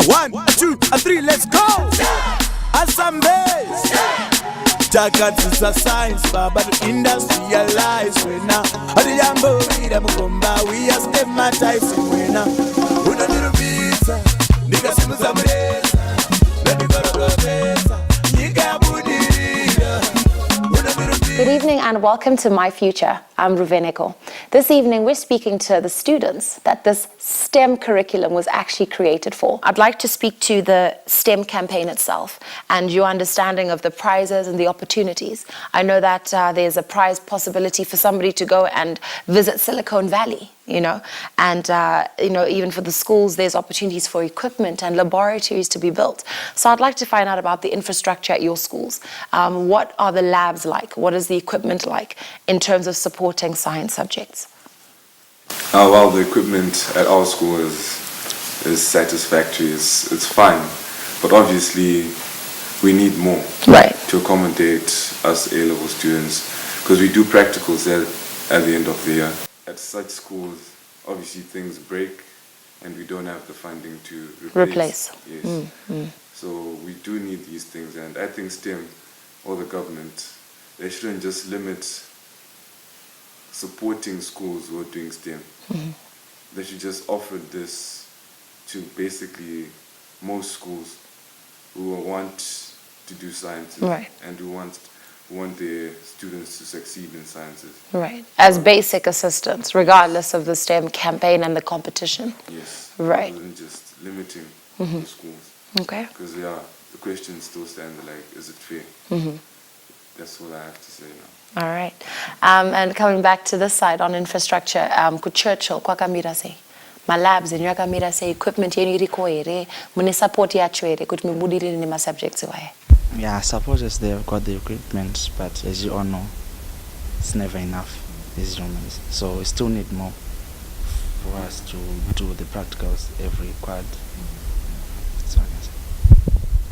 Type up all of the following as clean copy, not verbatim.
1, 2, 3, let's go. Assembles. Jackets a science, but industrialize. We now, the Yambo, we are stigmatizing. We now, we don't need a visa. Niggas, Good evening and welcome to My Future. I'm Ruveneko. This evening we're speaking to the students that this STEM curriculum was actually created for. I'd like to speak to the STEM campaign itself and your understanding of the prizes and the opportunities. I know that there's a prize possibility for somebody to go and visit Silicon Valley, and even for the schools there's opportunities for equipment and laboratories to be built. So I'd like to find out about the infrastructure at your schools. What are the labs like? What is the equipment like in terms of supporting science subjects? Well, the equipment at our school is satisfactory. It's fine, but obviously we need more to accommodate us A-level students, because we do practicals at the end of the year. At such schools, obviously things break and we don't have the funding to replace. Yes. So we do need these things, and I think STEM or the government, they shouldn't just limit supporting schools who are doing STEM. They should just offer this to basically most schools who want to do sciences and who want their students to succeed in sciences. Right. As basic assistance, regardless of the STEM campaign and the competition. Yes. Right. Rather than just limiting the schools. Okay. Because the question still stands, like, is it fair? That's what I have to say now. All right. And coming back to this side on infrastructure, ku Churchill, kwa kamira say, my labs in yakamira say equipment yeni riko ere, mune support yacho ere, kuti mibudiri ni ma subjects wae. Yeah, support is there, got the equipment, but as you all know, it's never enough as humans. So we still need more for us to do the practicals every quad. That's what I can say.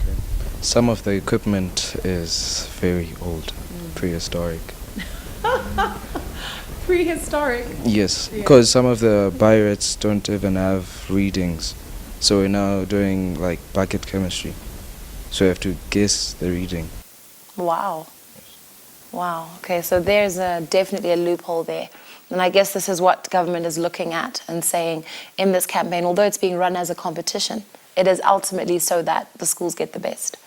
Okay. Some of the equipment is very old, prehistoric. Prehistoric? Yes, because some of the biorates don't even have readings. So we're now doing like bucket chemistry. So you have to guess the reading. Wow. Wow. Okay, so there's definitely a loophole there. And I guess this is what government is looking at and saying in this campaign, although it's being run as a competition, it is ultimately so that the schools get the best,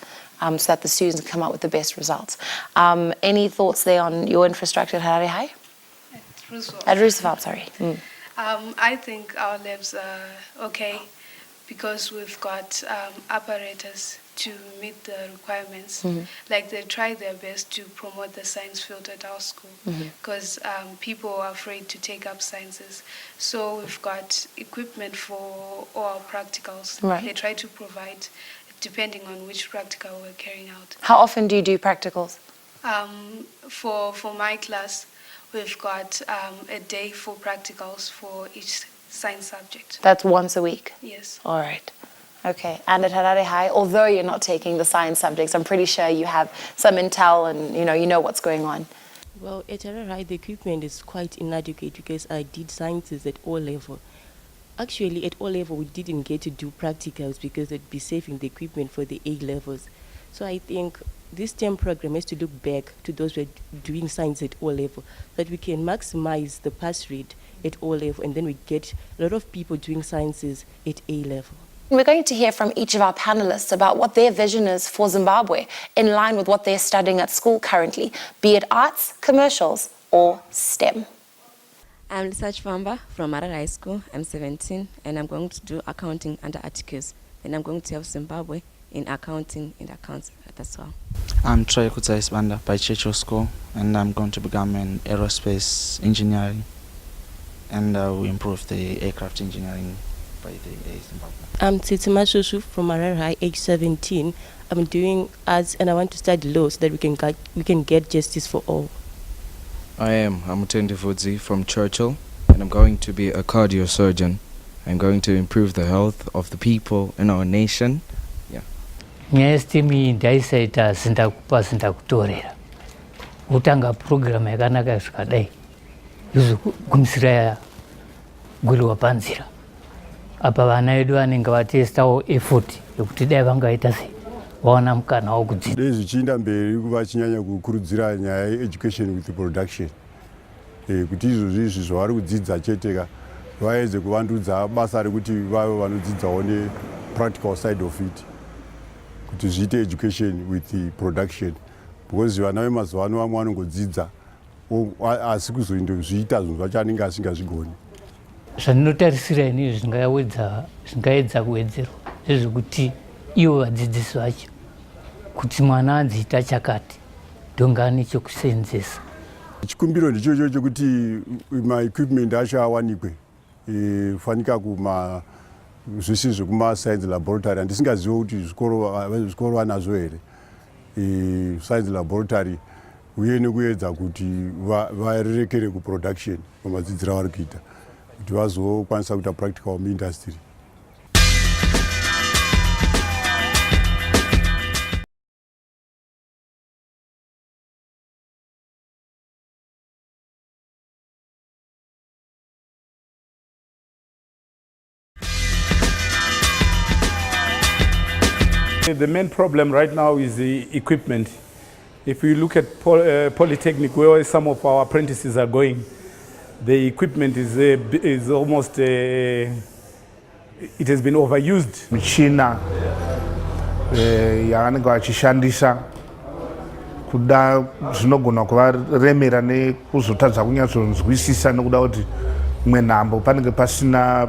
so that the students come out with the best results. Any thoughts there on your infrastructure at Harare High? At Roosevelt. At Roosevelt, sorry. I think our labs are okay because we've got apparatus to meet the requirements. Like, they try their best to promote the science field at our school because people are afraid to take up sciences. So we've got equipment for all our practicals. They try to provide depending on which practical we're carrying out. How often do you do practicals? For my class, we've got a day for practicals for each science subject. That's once a week? Yes. All right. Okay. And at Harare High, although you're not taking the science subjects, I'm pretty sure you have some intel and you know what's going on. Well, at Harare High, the equipment is quite inadequate because I did sciences at O level. Actually, at O level, we didn't get to do practicals because it'd be saving the equipment for the A levels. So I think this STEM program has to look back to those who are doing science at O level, that we can maximize the pass rate at O level, and then we get a lot of people doing sciences at A level. We're going to hear from each of our panelists about what their vision is for Zimbabwe in line with what they're studying at school currently, be it arts, commercials, or STEM. I'm Lisa Chifamba from Harare High School. I'm 17 and I'm going to do accounting under articles. And I'm going to help Zimbabwe in accounting and accounts as well. I'm Troy Kutsaisbanda by Churchill School, and I'm going to become an aerospace engineering, and we improve the aircraft engineering by the Zimbabwe. I'm Tsitima Shushu from Harare High, age 17. I'm doing arts and I want to study law so that we can get justice for all. I'm Mutende Fudzi from Churchill, and I'm going to be a cardiosurgeon. I'm going to improve the health of the people in our nation. Nyestimi ndaisaita sindakupa sindakutorera. Utanga program yakanaka zvikadai. Izogumisira gulu wapanzira. apa vana vedu vanenge vatestawo effort yekuti dai vangaita sei vaona mukana wokudzidza. Dei zvichienda mberi vachinyanya kukurudzira nyaya yeeducation with production, kuti izvozvi izvi zvavari kudzidza cheteka vaedze kuvandudza basa rekuti vave vanodzidzawo nepractical side of it, kuti zviite education with production, because vana vemazuva ano vamwe vanongodzidza asi kuzoindozviita zvinhu zvacho anenge asingazvigoni. Zvandinotarisira ini zvingaedza kuwedzerwa zvezvekuti ivo vadzidzisi vacho kuti mwana anziita chakati ndongani chokusenzesa. Chikumbiro ndichocho chokuti maequipment acho awanikwe, fanika zvisi zvekumascience laboratory, handisingazivi kuti zvikoro vanazvo here science laboratory, uye nekuedza kuti varerekere kuproduction pamadzidziro avari kuita kuti vazokwanisa kuita practical muindustry. The main problem right now is the equipment. If you look at Polytechnic, where some of our apprentices are going, the equipment is almost, it has been overused. Michina yavanenge vachishandisa kuda zvinogona kuvaremera nekuzotadza kunyatsonzwisisa nekuda kuti imwe nhambo panenge pasina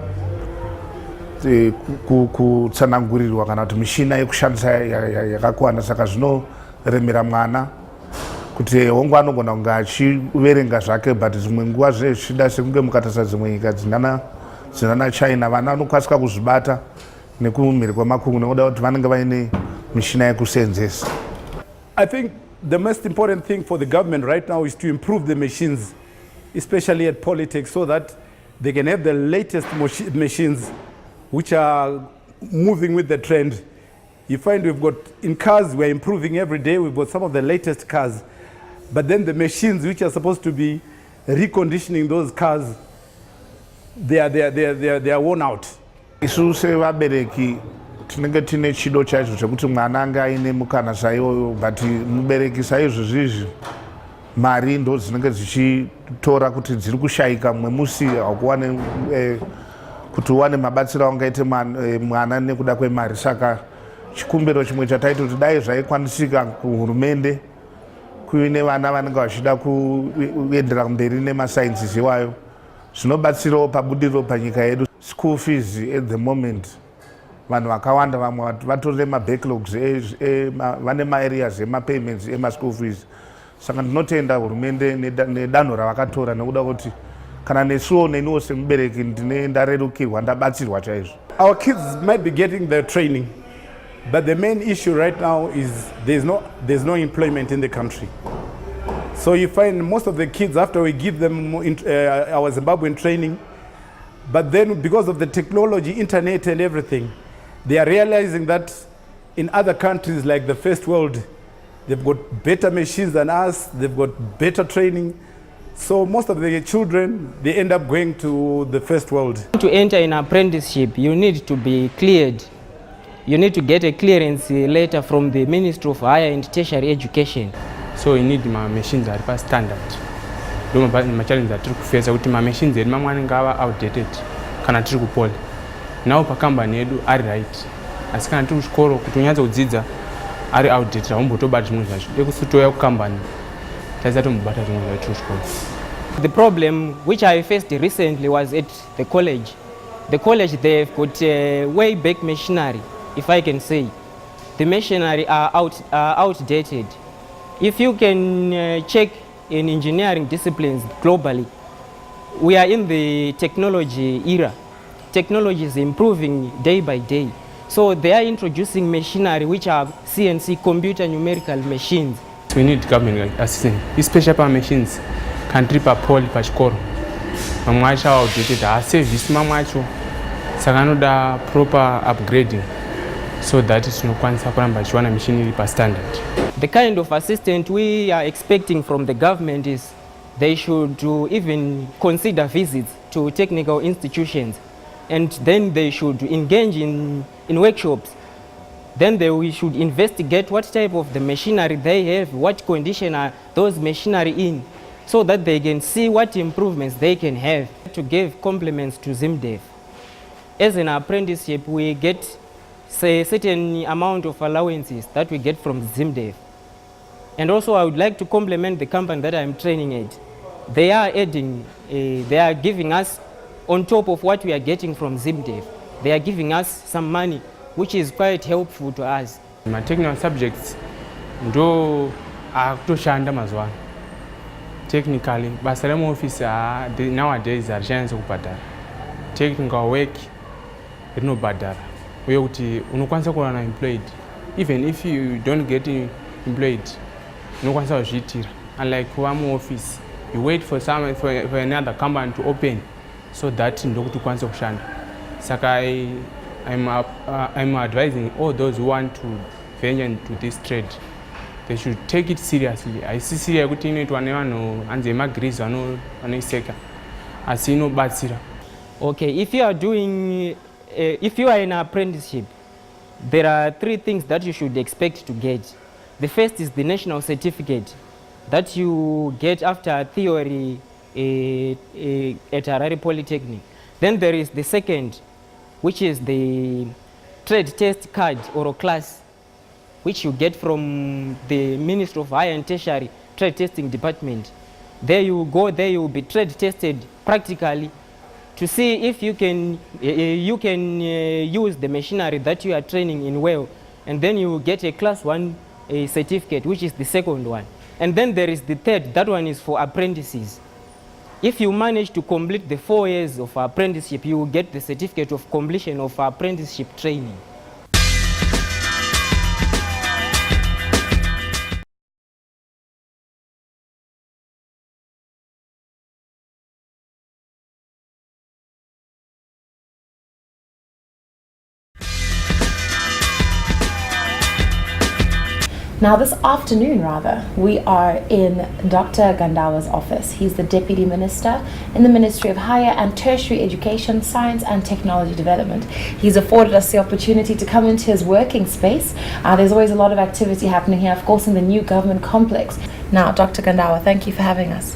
kutsanangurirwa kana kuti mishina yekushandisa yakakwana, saka zvinoremera mwana kuti hongu anogona kunge achiverenga zvake, but dzimwe nguva zvichida sekunge mukatarisa dzimwe nyika dzinana China, vana vanokwanisa kuzvibata nekumhiri kwemakungu nekuda kuti vanenge vaine mishina yekusenzesa. I think the most important thing for the government right now is to improve the machines, especially at Polytech, so that they can have the latest machines which are moving with the trend. You find we've got, in cars, we're improving every day, we've got some of the latest cars, but then the machines which are supposed to be reconditioning those cars, they are worn out. Isu sevabereki tinenge tine chido chacho chekuti mwana anga aine mukana saiwoyo, but mubereki saizvozvizvi mari ndo dzinenge dzichitora kuti dziri kushayika. Mumwe musi haukuwane kuti uwane mabatsiro aungaite mwana nekuda kwemari. Saka chikumbiro chimwe chataita kuti dai zvaikwanisika kuhurumende kuine vana vanenge vachida kuendera mberi nemasainsis iwayo, zvinobatsirawo pabudiriro panyika yedu. School fees at the moment vanhu vakawanda vamwe vatorine mabacklogs, vane maareas emapayments emaschool fees. Saka ndinotenda hurumende nedanho ravakatora nekuda kuti kana nesuwo neniwo semubereki ndine ndarerukirwa, ndabatsirwa chaizvo. Our kids might be getting the training, but the main issue right now is there's no employment in the country. So you find most of the kids, after we give them our Zimbabwean training, but then because of the technology, internet and everything, they are realizing that in other countries like the first world, they've got better machines than us, they've got better training. So most of the children, they end up going to the first world. To enter an apprenticeship, you need to be cleared. You need to get a clearance letter from the Ministry of Higher and Tertiary Education. So you need my machines that are standard. Don't my challenge that trick face out my machines and my money outdated. Can I trick Paul? Now per company do are right. As can to score kutunyaza udzidza are outdated. Umboto bad muzacho. Ekusutoya company. The problem which I faced recently was at the college. The college, they've got way back machinery, if I can say. The machinery are outdated. If you can check in engineering disciplines globally, we are in the technology era. Technology is improving day by day. So they are introducing machinery which are CNC, computer numerical machines. We need government assistance, especially for machines. Country per pole per score. Mamwacha outdated. I say this mamwacho. Sakanoda proper upgrading, so that it's no kwanza kwamba chwana machinery per standard. The kind of assistance we are expecting from the government is they should even consider visits to technical institutions and then they should engage in workshops. Then we should investigate what type of the machinery they have, what condition are those machinery in, so that they can see what improvements they can have to give compliments to ZimDev. As an apprenticeship, we get say certain amount of allowances that we get from ZimDev. And also I would like to compliment the company that I'm training at. They are adding, they are giving us, on top of what we are getting from ZimDev, they are giving us some money, which is quite helpful to us. My technical subjects ndo akutoshanda mazuva ano. Technically, basa remuofisi nowadays harishanyanse kubhadhara. Technical work rinobhadhara. Uye kuti unokwanisa kuwana employed. Even if you don't get employed, unokwanisa kuzviitira. Unlike kuva muoffice, you wait for another company to open so that ndokuti ukwanise kushanda. Saka I'm advising all those who want to venture into this trade, they should take it seriously. I see serious kuti inoitwa nevanhu anze magrees vanoiseka asi inobatsira. Okay, if you are doing, if you are in an apprenticeship, there are 3 things that you should expect to get. The first is the national certificate that you get after theory at Harare Polytechnic. Then there is the second, which is the trade test card or class, which you get from the Ministry of Higher and Tertiary Trade Testing Department. There you go, there you will be trade tested practically to see if you can use the machinery that you are training in well, and then you get a class 1 certificate, which is the second one. And then there is the third, that one is for apprentices. If you manage to complete the 4 years of apprenticeship, you will get the certificate of completion of apprenticeship training. Now this afternoon, we are in Dr. Gandawa's office. He's the Deputy Minister in the Ministry of Higher and Tertiary Education, Science and Technology Development. He's afforded us the opportunity to come into his working space. There's always a lot of activity happening here, of course, in the new government complex. Now, Dr. Gandawa, thank you for having us.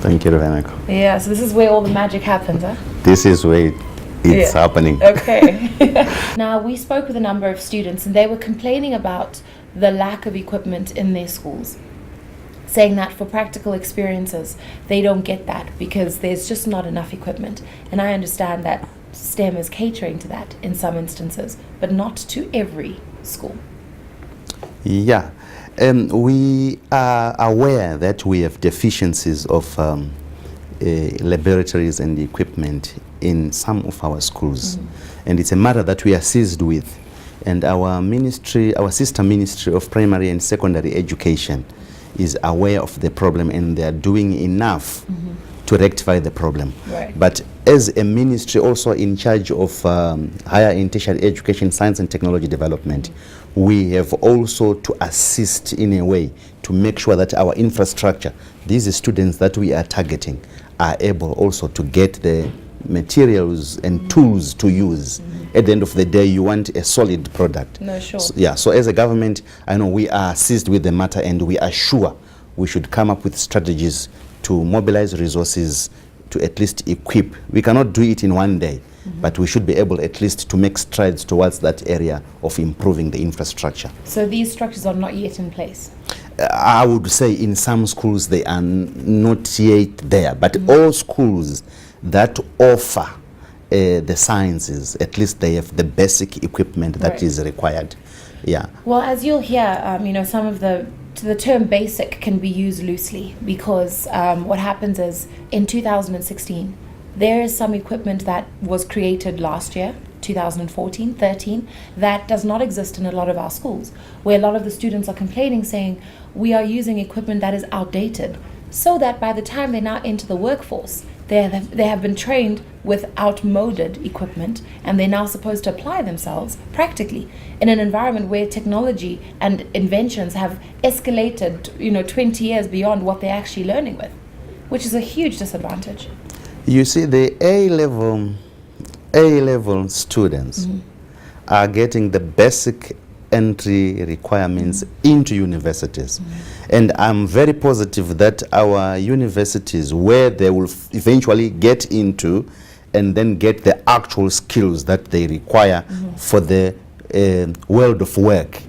Thank you, Ruveneko. Yeah, so this is where all the magic happens, huh? This is where it's happening. Okay. Now, we spoke with a number of students and they were complaining about the lack of equipment in their schools, saying that for practical experiences they don't get that because there's just not enough equipment. And I understand that STEM is catering to that in some instances, but not to every school. Yeah, we are aware that we have deficiencies of laboratories and equipment in some of our schools, and it's a matter that we are seized with. And our ministry, our sister ministry of primary and secondary education is aware of the problem, and they are doing enough to rectify the problem. Right. But as a ministry also in charge of higher and tertiary education, science and technology development, we have also to assist in a way to make sure that our infrastructure, these students that we are targeting, are able also to get the materials and tools to use. At the end of the day, you want a solid product. No, sure. So as a government, I know we are seized with the matter, and we are sure we should come up with strategies to mobilize resources to at least equip. We cannot do it in one day, but we should be able at least to make strides towards that area of improving the infrastructure. So these structures are not yet in place? I would say in some schools they are not yet there, but all schools that offer the sciences, at least they have the basic equipment that is required. Yeah. Well, as you'll hear, you know, some of the term basic can be used loosely because what happens is in 2016, there is some equipment that was created last year, 2014, 13, that does not exist in a lot of our schools, where a lot of the students are complaining, saying, we are using equipment that is outdated, so that by the time they now enter the workforce, they have been trained with outmoded equipment, and they're now supposed to apply themselves practically in an environment where technology and inventions have escalated, you know, 20 years beyond what they're actually learning with, which is a huge disadvantage. You see, the A-level A-level students are getting the basic entry requirements into universities. And I'm very positive that our universities, where they will eventually get into and then get the actual skills that they require for the world of work,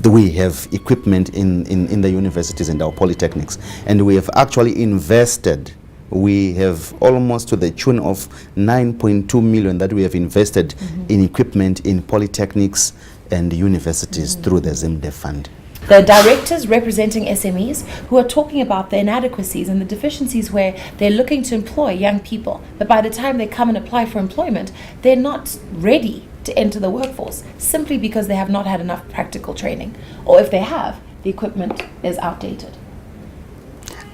we have equipment in the universities and our polytechnics. And we have actually invested. We have almost to the tune of 9.2 million that we have invested in equipment in polytechnics and universities through the ZIMDE fund. The directors representing SMEs who are talking about the inadequacies and the deficiencies where they're looking to employ young people, but by the time they come and apply for employment, they're not ready to enter the workforce simply because they have not had enough practical training, or if they have, the equipment is outdated.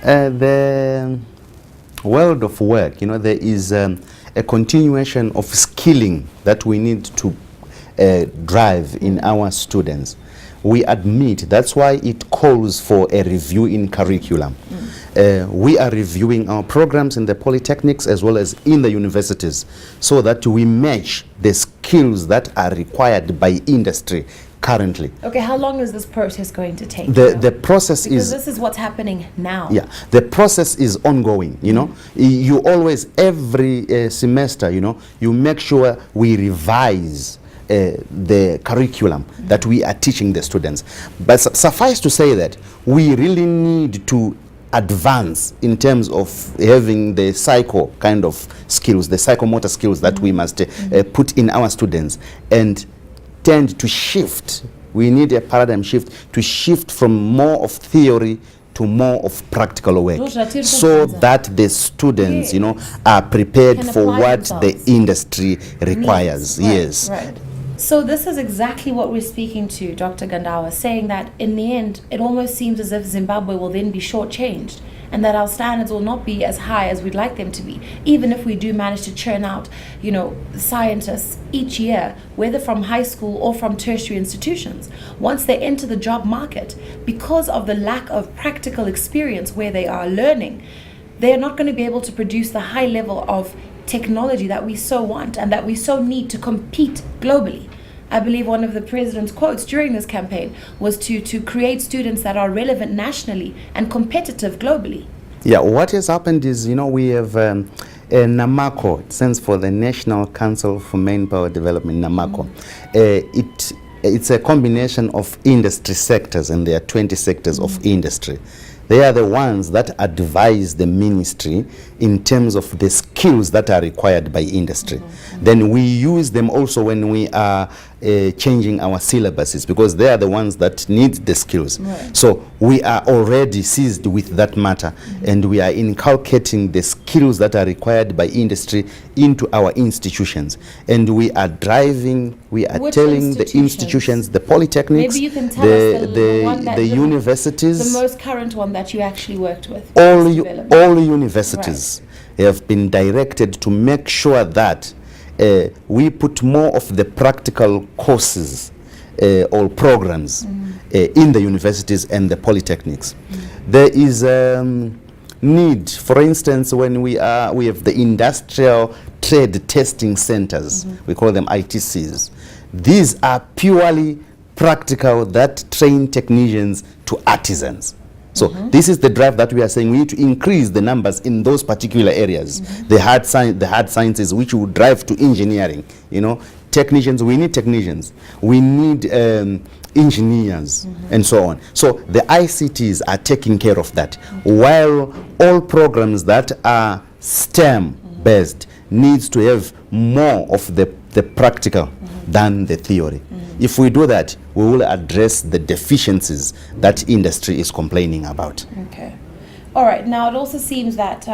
The world of work, there is a continuation of skilling that we need to drive in our students. We admit that's why it calls for a review in curriculum. We are reviewing our programs in the polytechnics as well as in the universities so that we match the skills that are required by industry currently. Okay, how long is this process going to take? The process because is... this is what's happening now. Yeah, the process is ongoing, You always, every semester, you make sure we revise the curriculum that we are teaching the students. But suffice to say that we really need to advance in terms of having the psycho kind of skills, the psychomotor skills that we must put in our students, and tend to shift. We need a paradigm shift to shift from more of theory to more of practical work, so that the students, are prepared for what the industry requires. Yes. Right. So this is exactly what we're speaking to Dr. Gandawa, saying that in the end, it almost seems as if Zimbabwe will then be shortchanged, and that our standards will not be as high as we'd like them to be, even if we do manage to churn out, scientists each year, whether from high school or from tertiary institutions. Once they enter the job market, because of the lack of practical experience where they are learning, they are not going to be able to produce the high level of technology that we so want and that we so need to compete globally. I believe one of the president's quotes during this campaign was to create students that are relevant nationally and competitive globally. Yeah, what has happened is, we have NAMACO, it stands for the National Council for Manpower Development, NAMACO. It's a combination of industry sectors, and there are 20 sectors of industry. They are the ones that advise the ministry in terms of the skills that are required by industry. Then we use them also when we are changing our syllabuses, because they are the ones that need the skills. Right. So we are already seized with that matter, and we are inculcating the skills that are required by industry into our institutions. And we are driving, we are telling the institutions, the polytechnics, maybe you can tell us the one that the universities, the most current one that you actually worked with. All universities have been directed to make sure that we put more of the practical courses or programs in the universities and the polytechnics. There is need, for instance, when we have the industrial trade testing centers, we call them ITCs. These are purely practical, that train technicians to artisans. So this is the drive that we are saying we need to increase the numbers in those particular areas. The hard sciences, which will drive to engineering. Technicians, we need technicians. We need engineers and so on. So the ICTs are taking care of that, while all programs that are STEM based needs to have more of the practical than the theory. If we do that, we will address the deficiencies that industry is complaining about. Okay. All right. Now, it also seems that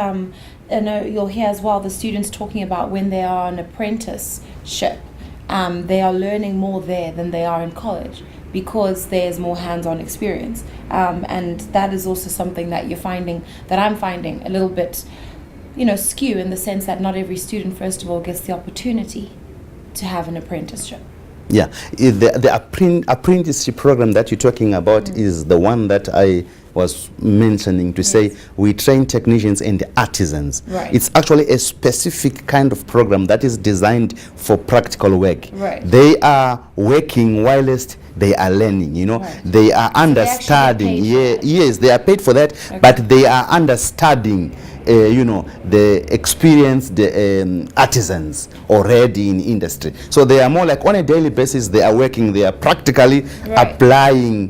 you'll hear as well the students talking about when they are on apprenticeship, they are learning more there than they are in college, because there's more hands-on experience. And that is also something that I'm finding a little bit, skew, in the sense that not every student, first of all, gets the opportunity to have an apprenticeship. Yeah, the apprenticeship program that you're talking about is the one that I was mentioning to say we train technicians and artisans. Right. It's actually a specific kind of program that is designed for practical work. Right. They are working whilst they are learning, you know. Right. They are So understanding. they actually get paid for that? Yes, they are paid for that, Okay. but they are understanding you know, the experienced artisans already in industry. So they are more like on a daily basis, they are working, they are practically applying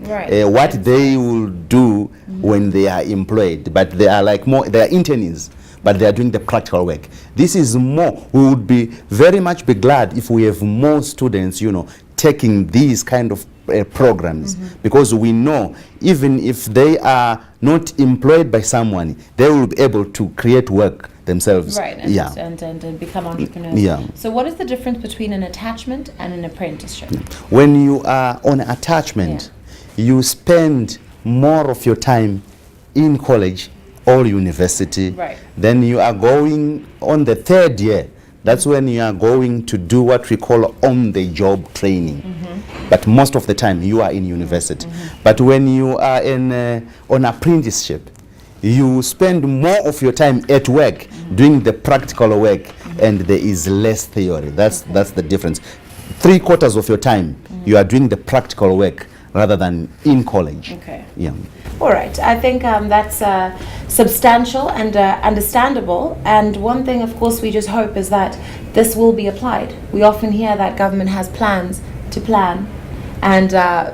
what they will do when they are employed. But they are like more, they are internees, but they are doing the practical work. This is more, we would be very much be glad if we have more students, you know, taking these kind of programs, because we know even if they are not employed by someone, they will be able to create work themselves. Right, and become entrepreneurs. Yeah. So what is the difference between an attachment and an apprenticeship? When you are on attachment, you spend more of your time in college or university. Right. Then you are going on the third year. That's when you are going to do what we call on-the-job training. But most of the time you are in university. But when you are on apprenticeship, you spend more of your time at work doing the practical work, and there is less theory. That's the difference. 3/4 of your time you are doing the practical work rather than in college. Okay. Yeah. All right. I think that's substantial and understandable. And one thing, of course, we just hope is that this will be applied. We often hear that government has plans to plan and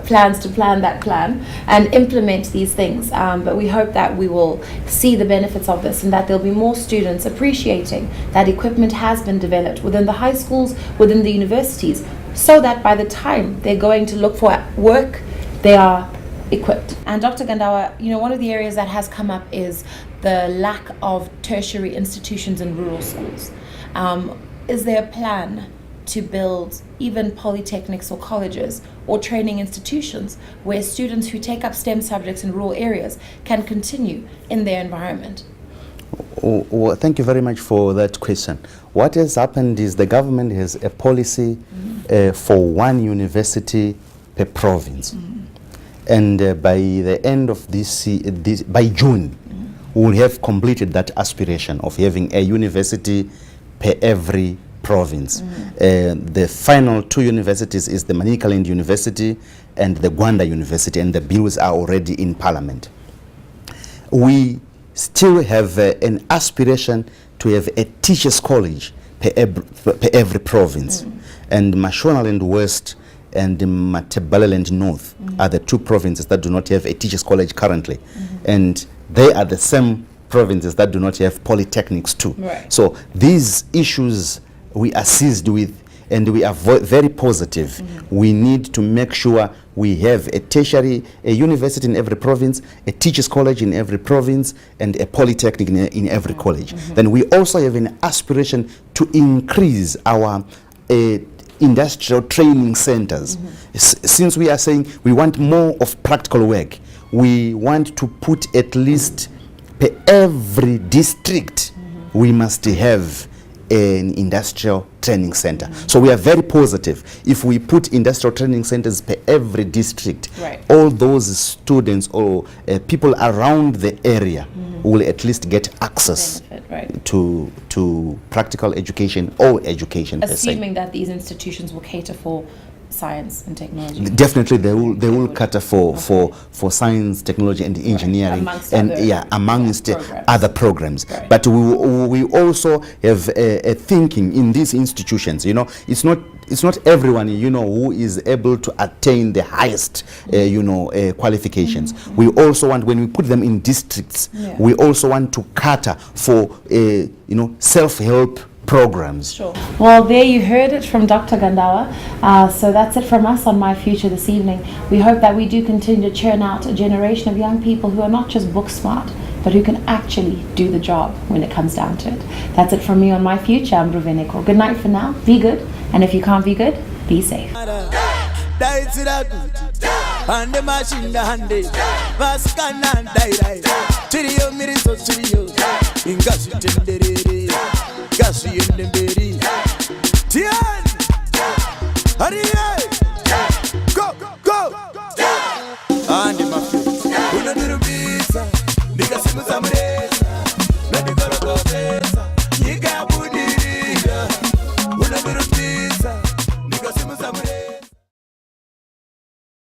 plans to plan that plan and implement these things. But we hope that we will see the benefits of this and that there'll be more students appreciating that equipment has been developed within the high schools, within the universities, so that by the time they're going to look for work, they are equipped. And Dr. Gandawa, you know, one of the areas that has come up is the lack of tertiary institutions in rural schools. Is there a plan to build even polytechnics or colleges or training institutions where students who take up STEM subjects in rural areas can continue in their environment? Well, thank you very much for that question. What has happened is the government has a policy for one university per province. And by the end of by June, we'll have completed that aspiration of having a university per every province. The final 2 universities is the Manicaland University and the Gwanda University, and the bills are already in Parliament. We still have an aspiration to have a teachers' college per every province. And Mashonaland West and Matabeleland North are the 2 provinces that do not have a teachers' college currently. And they are the same provinces that do not have polytechnics too. Right. So these issues we are seized with, and we are very positive. We need to make sure we have a university in every province, a teachers' college in every province, and a polytechnic in every college. Then we also have an aspiration to increase our industrial training centers. Since we are saying we want more of practical work, we want to put at least per every district we must have an industrial training center. So we are very positive. If we put industrial training centers per every district, all those students or people around the area will at least get access to practical education or education per se. Assuming that these institutions will cater for science and technology. Definitely they will cater for science, technology and engineering, amongst other programs. But we also have a thinking in these institutions. You know, it's not everyone, you know, who is able to attain the highest qualifications. We also want, when we put them in districts, we also want to cater for self-help programs. Sure. Well, there you heard it from Dr. Gandawa. So that's it from us on My Future this evening. We hope that we do continue to churn out a generation of young people who are not just book smart, but who can actually do the job when it comes down to it. That's it from me on My Future. I'm Ruveneko. Good night for now. Be good. And if you can't be good, be safe. Ande mashinda hande vasikana ndairai chiriyo mirizo chiriyo ingazvitenderere ngazviende mberi tiani hariye